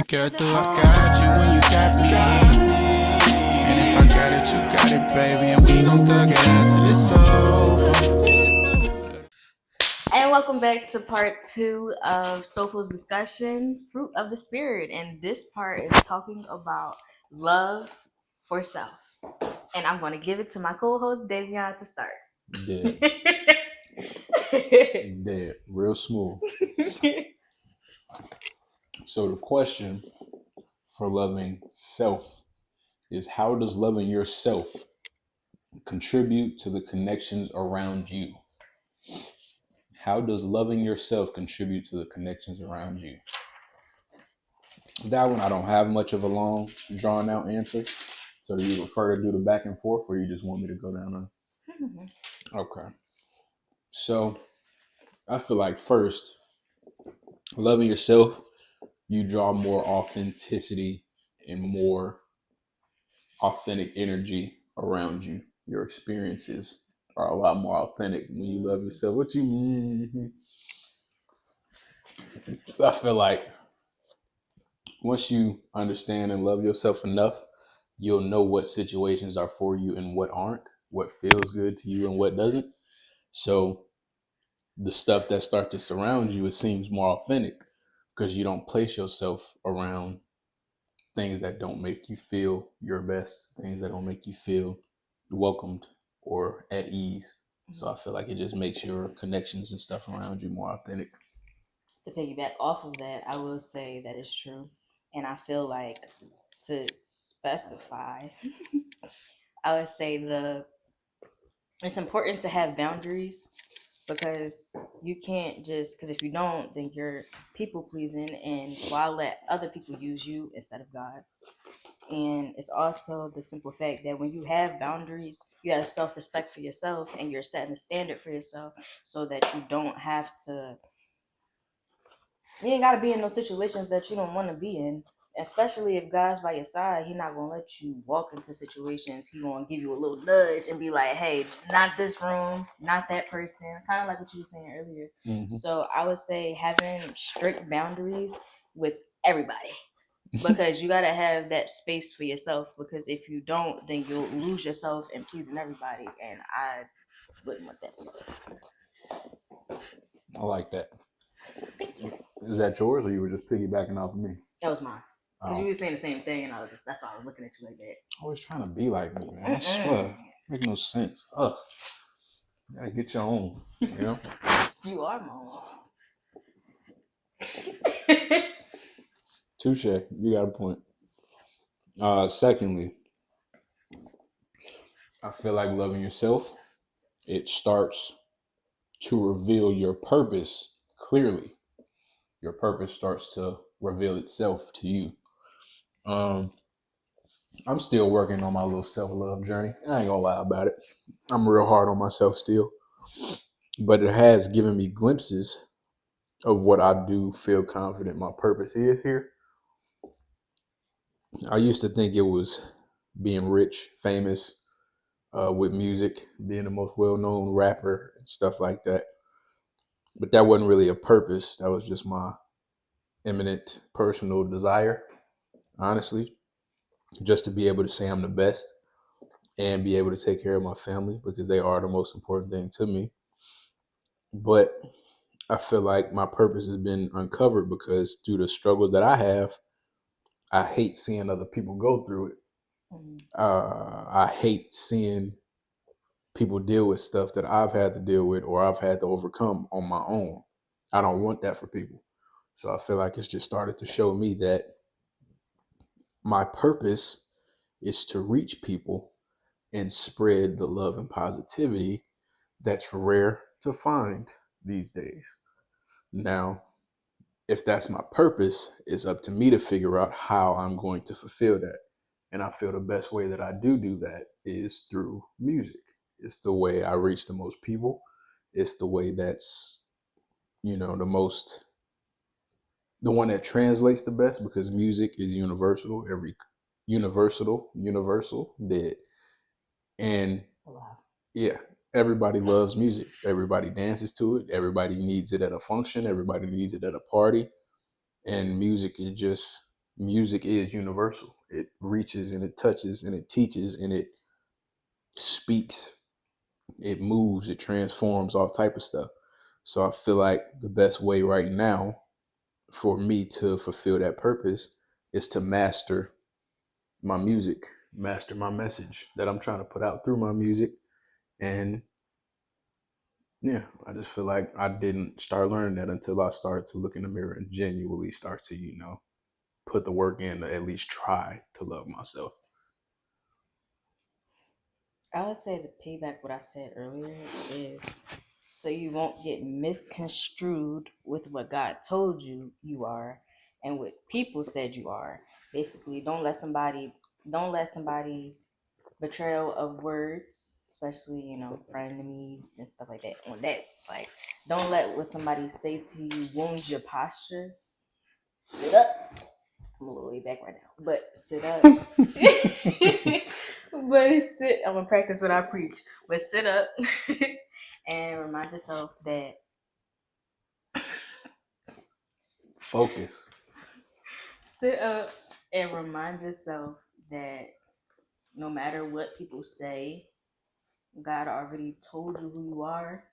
care, do I got you when you got me? And if I got it, you got it, baby. And we gon' thug it out till it's over. And welcome back to part 2 of Soulfull Discussions, Fruit of the Spirit. And this part is talking about love for self. And I'm going to give it to my co-host Davione to start. Dead. Dead. Real smooth. So the question for loving self is, how does loving yourself contribute to the connections around you? How does loving yourself contribute to the connections around you? That one, I don't have much of a long, drawn out answer. So do you prefer to do the back and forth, or you just want me to go down Okay. So I feel like first, loving yourself, you draw more authenticity and more authentic energy around you. Your experiences are a lot more authentic when you love yourself. What you mean? I feel like once you understand and love yourself enough, you'll know what situations are for you and what aren't, what feels good to you and what doesn't. So the stuff that starts to surround you, it seems more authentic because you don't place yourself around things that don't make you feel your best, things that don't make you feel welcomed or at ease. So I feel like it just makes your connections and stuff around you more authentic. To piggyback off of that, I will say that is true. And I feel like to specify, I would say it's important to have boundaries because you can't just, because if you don't, then you're people pleasing and why let other people use you instead of God. And it's also the simple fact that when you have boundaries, you have self-respect for yourself and you're setting a standard for yourself so that you don't have to, you ain't got to be in those situations that you don't want to be in. Especially if God's by your side, He's not gonna let you walk into situations. He's gonna give you a little nudge and be like, "Hey, not this room, not that person." Kind of like what you were saying earlier. Mm-hmm. So I would say having strict boundaries with everybody, because you gotta have that space for yourself. Because if you don't, then you'll lose yourself in pleasing everybody, and I wouldn't want that for you. I like that. Is that yours, or you were just piggybacking off of me? That was mine. Because you were saying the same thing, and that's why I was looking at you like that. Always trying to be like me, man. I swear. Make no sense. You gotta get your own, you know? You are my own. Touche. You got a point. Secondly, I feel like loving yourself, it starts to reveal your purpose clearly. Your purpose starts to reveal itself to you. I'm still working on my little self-love journey. I ain't gonna lie about it. I'm real hard on myself still. But it has given me glimpses of what I do feel confident my purpose is here. I used to think it was being rich, famous, with music, being the most well-known rapper and stuff like that. But that wasn't really a purpose. That was just my imminent personal desire, honestly, just to be able to say I'm the best and be able to take care of my family because they are the most important thing to me. But I feel like my purpose has been uncovered because through the struggles that I have, I hate seeing other people go through it. I hate seeing people deal with stuff that I've had to deal with or I've had to overcome on my own. I don't want that for people. So I feel like it's just started to show me that my purpose is to reach people and spread the love and positivity that's rare to find these days. Now, if that's my purpose, it's up to me to figure out how I'm going to fulfill that. And I feel the best way that I do that is through music. It's the way I reach the most people. It's the way that's, the one that translates the best because music is universal. Universal, dead. And yeah, everybody loves music. Everybody dances to it. Everybody needs it at a function. Everybody needs it at a party. And music is just music is universal. It reaches and it touches and it teaches and it speaks. It moves. It transforms all type of stuff. So I feel like the best way right now for me to fulfill that purpose is to master my music, master my message that I'm trying to put out through my music. And yeah, I just feel like I didn't start learning that until I started to look in the mirror and genuinely start to, put the work in to at least try to love myself. I would say to payback what I said earlier is so you won't get misconstrued with what God told you you are and what people said you are. Basically, don't let somebody's betrayal of words, especially, frenemies and stuff like that, on that, like, don't let what somebody say to you wound your postures. Sit up. I'm a little laid back right now, but sit up. But sit. I'm gonna practice what I preach. But sit up and remind yourself that Focus. sit up and remind yourself that no matter what people say, God already told you who you are,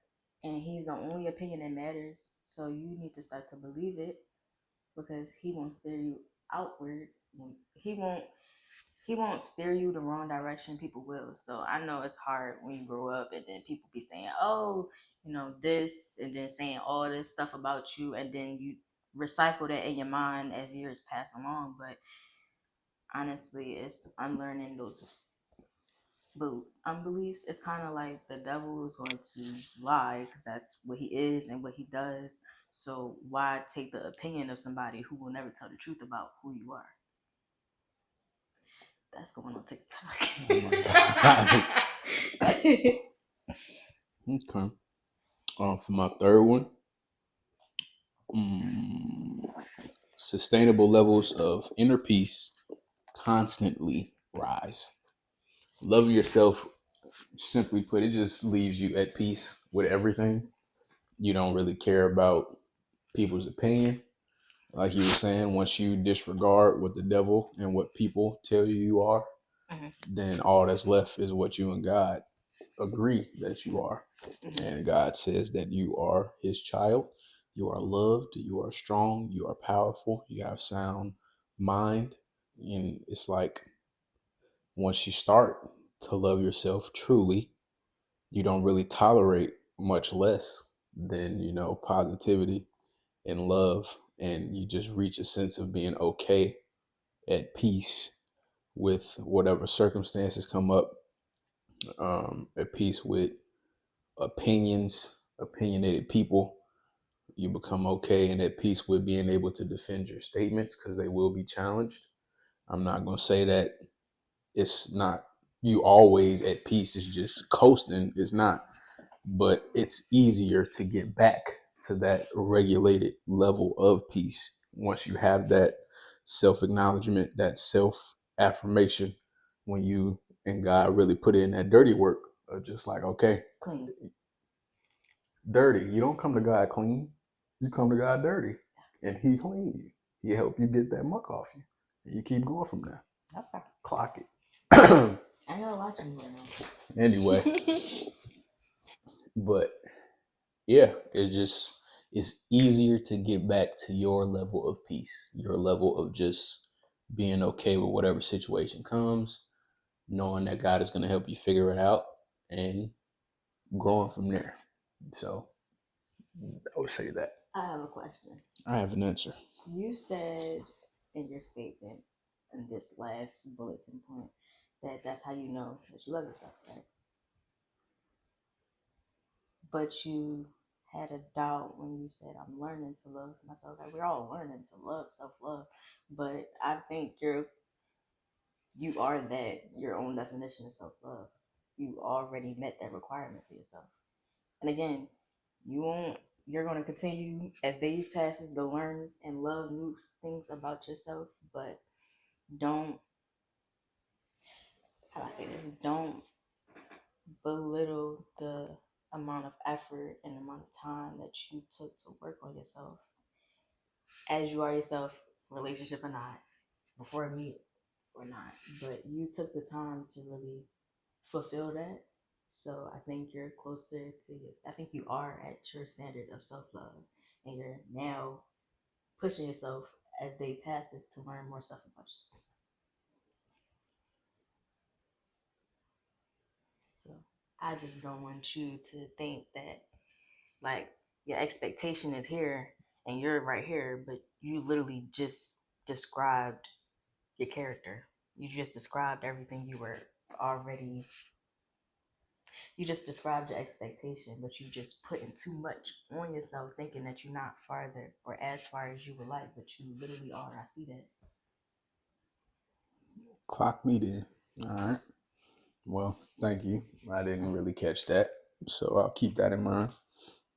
and He's the only opinion that matters. So you need to start to believe it because He won't steer you outward. He won't he won't steer you the wrong direction. People will. So I know it's hard when you grow up and then people be saying, oh, this, and then saying all this stuff about you, and then you recycle that in your mind as years pass along. But honestly, it's unlearning those unbeliefs. It's kind of like the devil is going to lie because that's what he is and what he does. So why take the opinion of somebody who will never tell the truth about who you are? That's going on TikTok. Oh my God. Okay. For my third one, sustainable levels of inner peace constantly rise. Loving yourself, simply put, it just leaves you at peace with everything. You don't really care about people's opinion. Like you were saying, once you disregard what the devil and what people tell you are, Mhm. then all that's left is what you and God agree that you are. Mhm. And God says that you are his child. You are loved. You are strong. You are powerful. You have sound mind. And it's like once you start to love yourself truly, you don't really tolerate much less than, positivity and love. And you just reach a sense of being okay, at peace with whatever circumstances come up, at peace with opinionated people. You become okay and at peace with being able to defend your statements because they will be challenged. I'm not going to say that it's not you always at peace. It's just coasting. It's not, but it's easier to get back to that regulated level of peace once you have that self acknowledgement, that self affirmation. When you and God really put in that dirty work of just like, okay, Clean. dirty. You don't come to God clean. You come to God dirty, and He clean you. He help you get that muck off you, and you keep going from there. Okay. Clock it. I know watching you right Anyway, now. but yeah, it's easier to get back to your level of peace, your level of just being okay with whatever situation comes, knowing that God is going to help you figure it out and growing from there. So I would say that. I have a question. I have an answer. You said in your statements in this last bulletin point that that's how you know that you love yourself, right? But you had a doubt when you said, I'm learning to love myself. Like, we're all learning to love, self love. But I think you are that, your own definition of self love. You already met that requirement for yourself. And again, you're going to continue as days passes to learn and love new things about yourself, but don't, how do I say this? Don't belittle the amount of effort and amount of time that you took to work on yourself as you are yourself, relationship or not. before me or not, but you took the time to really fulfill that. So I think you're closer to, I think you are at your standard of self love, and you're now pushing yourself as day passes to learn more stuff about yourself. So I just don't want you to think that like your expectation is here and you're right here, but you literally just described your character. You just described everything you were already. You just described your expectation, but you just putting too much on yourself, thinking that you're not farther or as far as you would like, but you literally are. I see that. Clock me then. All right. Well, thank you. I didn't really catch that, so I'll keep that in mind.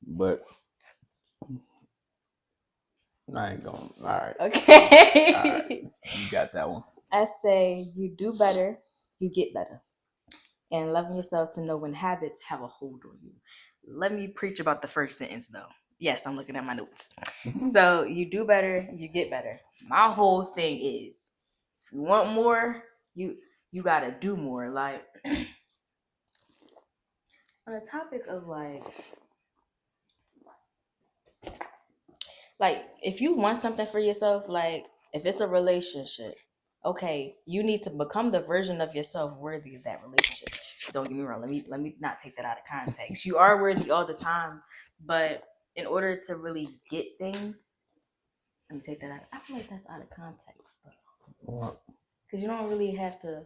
But I ain't going. All right. Okay. All right. You got that one. I say you do better, you get better. And loving yourself to know when habits have a hold on you. Let me preach about the first sentence though. Yes, I'm looking at my notes. So you do better, you get better. My whole thing is if you want more, you gotta do more. Like on the topic of like if you want something for yourself, like if it's a relationship, okay, you need to become the version of yourself worthy of that relationship. Don't get me wrong. Let me not take that out of context. You are worthy all the time, but in order to really get things, let me take that out. I feel like that's out of context though, because you don't really have to.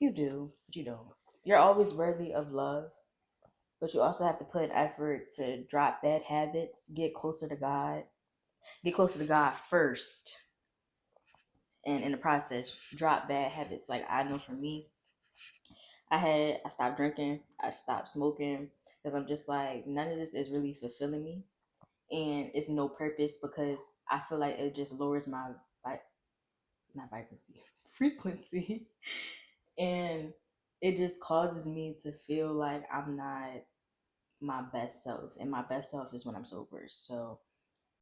You do, but you don't. You're always worthy of love, but you also have to put an effort to drop bad habits, get closer to God first, and in the process, drop bad habits. Like I know for me, I stopped drinking, I stopped smoking because I'm just like none of this is really fulfilling me, and it's no purpose because I feel like it just lowers my not vibrancy frequency, and it just causes me to feel like I'm not my best self, and my best self is when I'm sober. So